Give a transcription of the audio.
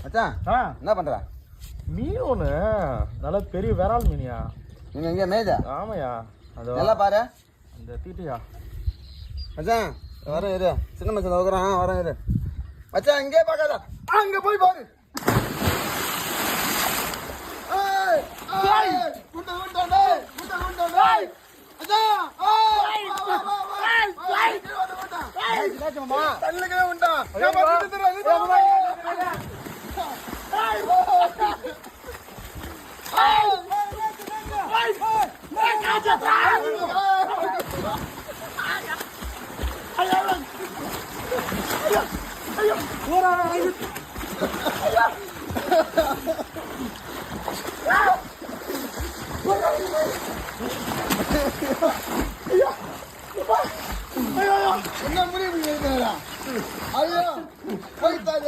மச்சான் என்ன பண்ற? மீன் ஒண்ணு நல்ல பெரிய விரால் மீனியா. நீங்க எங்க மேய்தா? ஆமாயா. அது நல்லா பாரு. அந்த தீட்டியா மச்சான் வரேன் இரு. சின்ன மச்சான் வைக்கிறேன் வரேன் இரு. மச்சான் இங்கே பார்க்காத, அங்க போய் பாரு. ஐயோ